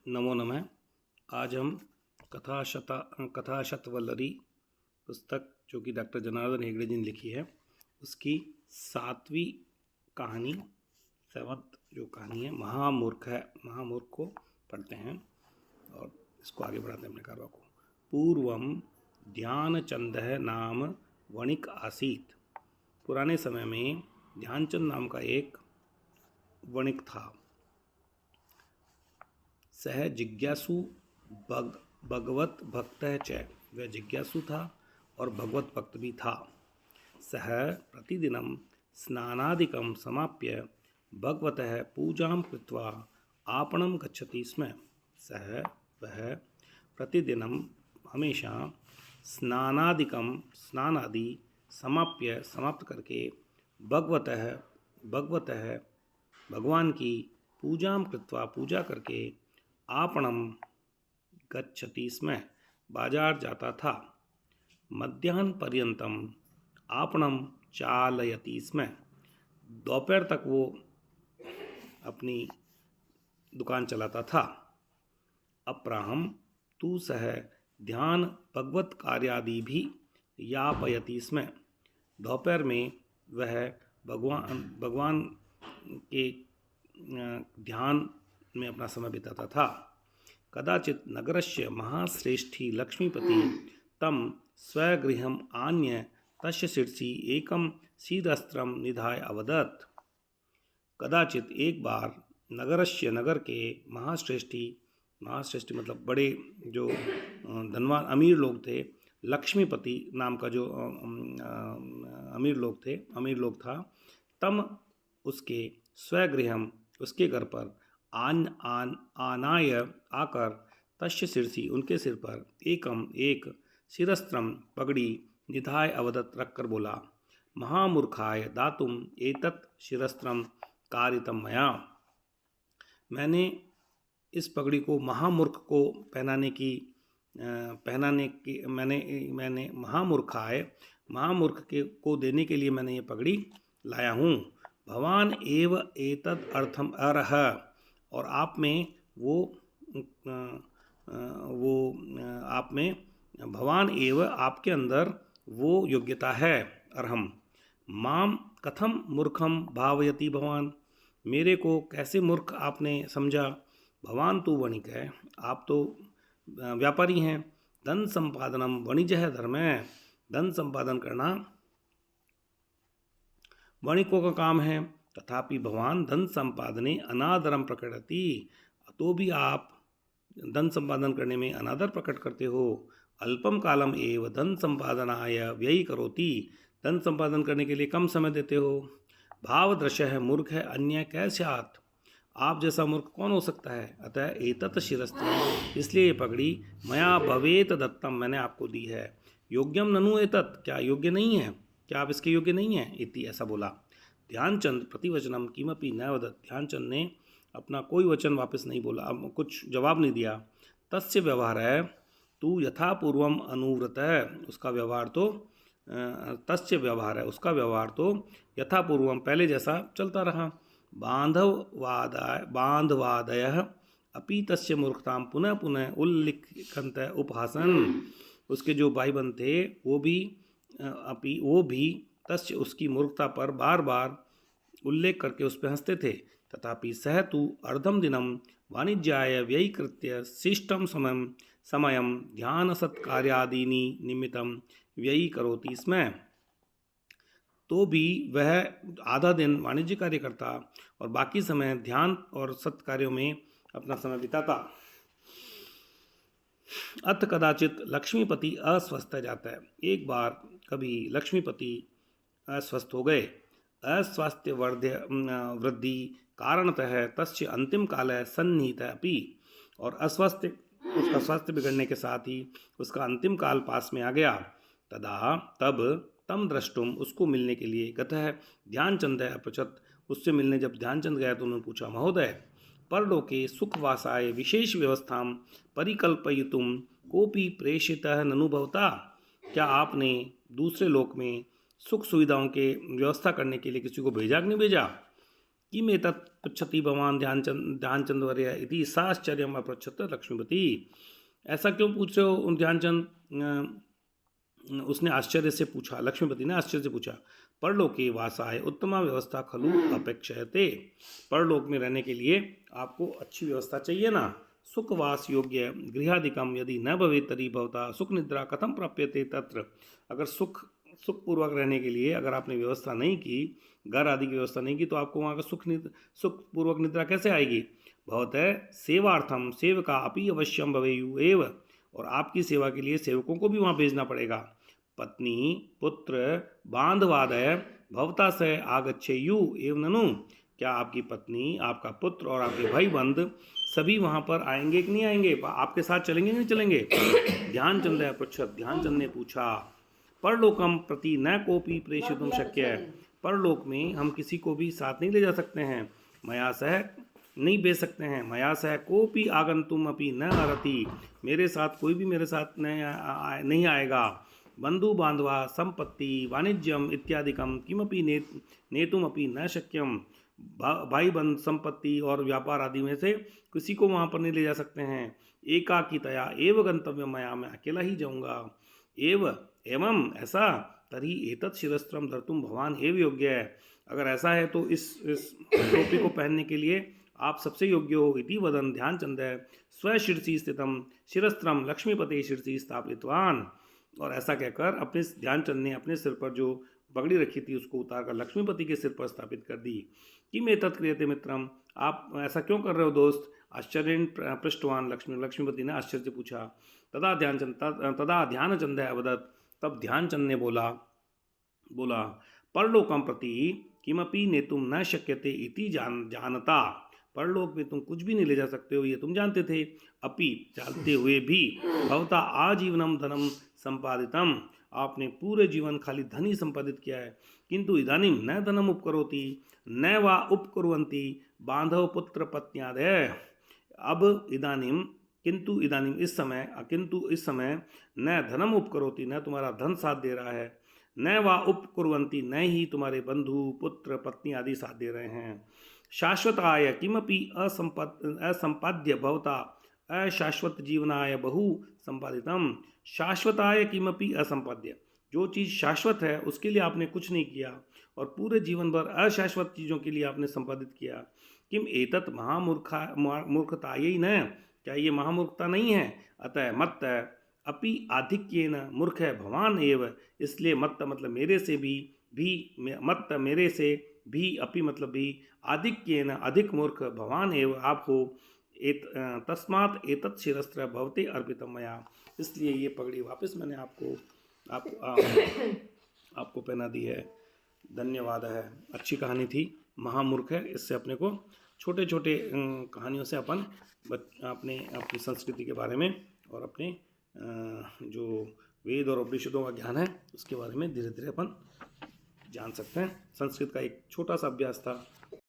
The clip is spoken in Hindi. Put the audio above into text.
नमो नमः। आज हम कथाशतवल्लरी पुस्तक जो कि डॉक्टर जनार्दन हेगड़े जी ने लिखी है उसकी 7वीं कहानी, 7th जो कहानी है महामूर्ख है, महामूर्ख को पढ़ते हैं और इसको आगे बढ़ाते हैं अपने कारवा को। पूर्वम ध्यानचंदः नाम वणिक आसीत। पुराने समय में ध्यानचंद नाम का एक वणिक था। सह जिज्ञासु भगवत भक्त च, वह जिज्ञासु था और भगवत भक्त भी था। सह प्रतिदिनं स्नानादिकं समाप्य भगवतः पूजां कृत्वा आपणं गच्छति स्म। सह वह प्रतिदिनं हमेशा स्नानादि समाप्त करके भगवतः भगवान की पूजां कृत्वा पूजा करके आपणम गच्छति स्म, बाजार जाता था। मध्याह्न पर्यंतम आपणम चालयति स्म, दोपहर तक वो अपनी दुकान चलाता था। अपराहम तु सह ध्यान भगवत कार्यादि भी यापयति स्म, दोपहर में वह भगवान के ध्यान में अपना समय बिताता था। कदाचित नगरस्य महाश्रेष्ठी लक्ष्मीपति तम स्वगृहम् आन्य तस्य शिरसि एकं शीरस्त्रं निधाय अवदत्। कदाचित एक बार नगर के महाश्रेष्ठी मतलब बड़े जो धनवान अमीर लोग थे, लक्ष्मीपति नाम का जो अमीर लोग था, तम उसके स्वगृहम उसके घर पर आनाय आकर तस्य शिरसि उनके सिर पर एक शिरस्त्रम पगड़ी निधाय अवदत रखकर बोला, महामूर्खाय दातुम एतत् शिरस्त्रम कारितम मया। मैंने इस पगड़ी को महामूर्ख को पहनाने की मैंने महामूर्ख के को देने के लिए मैंने ये पगड़ी लाया हूँ। भवान एव एतत् अर्थम अर्ह, और आप में भवान एव आपके अंदर वो योग्यता है। अर्हम माम कथम मूर्खम भावयति भवान, मेरे को कैसे मूर्ख आपने समझा। भवान तो वणिक है, आप तो व्यापारी हैं। धन संपादनम वणिजः धर्म है, धन संपादन करना वणिकों का काम है। तथापि भगवान धन संपादने अनादरम प्रकटति, तो भी आप धन संपादन करने में अनादर प्रकट करते हो। अल्पम कालम एव धन संपादनाय व्ययी करोति, धन संपादन करने के लिए कम समय देते हो। भावदृशः मूर्ख है अन्य कैस्यात्, आप जैसा मूर्ख कौन हो सकता है। अतः एतत् शिरस्त्रम, इसलिए ये पगड़ी मया भवेत दत्तम, मैंने आपको दी है। योग्यम ननु एतत्, क्या योग्य नहीं है, क्या आप इसके योग्य नहीं हैं। इति ऐसा बोला। ध्यानचंद प्रतिवचनम किमपि न वदत्, ध्यानचंद ने अपना कोई वचन वापस नहीं बोला, अब कुछ जवाब नहीं दिया। तस्य व्यवहार है तू यथापूर्वम अनुव्रत है, उसका व्यवहार तो तस्य व्यवहार है, उसका व्यवहार तो यथापूर्वम पहले जैसा चलता रहा। बांधवादयः अपि तस्य मूर्खतां पुनः पुनः उल्लिखन्त उपहासन, उसके जो भाई बंद थे वो भी तस्य उसकी मूर्खता पर बार बार उल्लेख करके उस पर हंसते थे। तथापि सह तु अर्धम दिनम वाणिज्याय व्ययीकृत्य शिष्टम समयम ध्यान सत्कार्यादीनि निमित्तम व्ययी करोति स्म, तो भी वह आधा दिन वाणिज्य कार्य करता और बाकी समय ध्यान और सत्कार्यों में अपना समय बिताता। अथ कदाचित लक्ष्मीपति अस्वस्थ जाता है, एक बार कभी लक्ष्मीपति अस्वस्थ हो गए। अस्वास्थ्य वृद्धि कारणतः तस्य अंतिम काल सन्निहित अपि, और उसका स्वास्थ्य बिगड़ने के साथ ही उसका अंतिम काल पास में आ गया। तब तम द्रष्टुम, उसको मिलने के लिए गतः ध्यानचंद अपृच्छत्, उससे मिलने जब ध्यानचंद गया तो उन्होंने पूछा, महोदय परलोके सुखवासाय विशेष व्यवस्थां परिकल्पयितुं कोपि प्रेषितः ननु भवता, क्या आपने दूसरे लोक में सुख सुविधाओं के व्यवस्था करने के लिए किसी को भेजा कि नहीं भेजा। किम एतत् पृच्छति भवान ध्यानचंद्रवर्य इति साश्चर्यम अपृच्छत लक्ष्मीपति। ऐसा क्यों पूछ रहे हो ध्यानचंद, उसने आश्चर्य से पूछा, लक्ष्मीपति ने आश्चर्य से पूछा। परलोके वासाय उत्तमा व्यवस्था खलु अपेक्षयते। परलोक में रहने के लिए आपको अच्छी व्यवस्था चाहिए ना। सुखवास योग्य गृहादिकम यदि न भवेत् तर्हि भवता सुख निद्रा कथम प्राप्यते तत्र। अगर सुखपूर्वक रहने के लिए अगर आपने व्यवस्था नहीं की, घर आदि की व्यवस्था नहीं की, तो आपको वहाँ का सुखपूर्वक निद्रा कैसे आएगी। भवतः सेवार्थम सेवका अपि अवश्यम भवेयु एव। और आपकी सेवा के लिए सेवकों को भी वहाँ भेजना पड़ेगा। पत्नी पुत्र बांधवादय भवता स आगच्छेयु एव ननु। क्या आपकी पत्नी, आपका पुत्र और आपके भाई बंद सभी वहाँ पर आएंगे कि नहीं आएंगे, आपके साथ चलेंगे कि नहीं चलेंगे। ध्यानचंद पृच्छत, ध्यानचंद ने पूछा। परलोकम प्रति न कोपी प्रेषितुम शक्य है। परलोक में हम किसी को भी साथ नहीं ले जा सकते हैं, मया सह नहीं भेज सकते हैं। मया सह कोपी आगंतुम अपि न अर्हति। मेरे साथ कोई भी मेरे साथ नहीं आएगा। बंधु बांधवा संपत्ति वाणिज्यम इत्यादिकम किमपि नेतुम अपि न शक्यम। भाई बंध संपत्ति और व्यापार आदि में से किसी को वहाँ पर नहीं ले जा सकते हैं। एकाकितया एव गंतव्य मया, मैं अकेला ही जाऊँगा। एवं ऐसा तरी एतत् शिरस्त्रम धर्तुम भगवान एव योग्य है। अगर ऐसा है तो इस टोपी को पहनने के लिए आप सबसे योग्य हो। इति वदन ध्यानचंद स्वशीर्षि स्थितम शिरस्त्रम लक्ष्मीपति शिरसि स्थापितवान। और ऐसा कहकर अपने ध्यानचंद ने अपने सिर पर जो पगड़ी रखी थी उसको उतारकर लक्ष्मीपति के सिर पर स्थापित कर दी। कि मैं तत्क्रियते मित्रम, आप ऐसा क्यों कर रहे हो दोस्त। आश्चर्य पृष्ठवान लक्ष्मीपति ने आश्चर्य से पूछा। तदा ध्यानचंद अवदत्, तब ध्यानचंद ने बोला परलोकम प्रति किमपि नेतुम न शक्यते इति जानता। परलोक में तुम कुछ भी नहीं ले जा सकते हो, ये तुम जानते थे। अपि जानते हुए भी भवता आजीवनम धनम संपादितम, आपने पूरे जीवन खाली धन ही संपादित किया है। किंतु इदानीम न धनम उपकरोति न वा उपकुर्वन्ति बांधव पुत्र पत्न्यादय। अब इदानीम किंतु इस समय न धनम उपकरोति, न तुम्हारा धन साथ दे रहा है, न वा उपकुर्वन्ति, न ही तुम्हारे बंधु पुत्र पत्नी आदि साथ दे रहे हैं। शाश्वताय किमपि असंपाद्य भवता अशाश्वत जीवनाय बहु संपादितम। शाश्वताय किमपि असंपाद्य, जो चीज़ शाश्वत है उसके लिए आपने कुछ नहीं किया और पूरे जीवन भर अशाश्वत चीज़ों के लिए आपने संपादित किया। किम एतत् मूर्खतायै न, क्या ये महामूर्खता नहीं है। अतः मत अपि आधिक्येन मूर्ख है भवान एव, इसलिए मत मतलब मेरे से भी मत मेरे से भी अपि मतलब भी आधिक्येन अधिक मूर्ख भवान एव आप हो। तस्मात् एतत् शिरस्त्र भवते अर्पितम मया, इसलिए ये पगड़ी वापस मैंने आपको पहना दी है। धन्यवाद है। अच्छी कहानी थी, महामूर्ख है। इससे अपने को छोटे छोटे कहानियों से अपन अपनी संस्कृति के बारे में और अपने जो वेद और उपनिषदों का ज्ञान है उसके बारे में धीरे धीरे अपन जान सकते हैं। संस्कृत का एक छोटा सा अभ्यास था।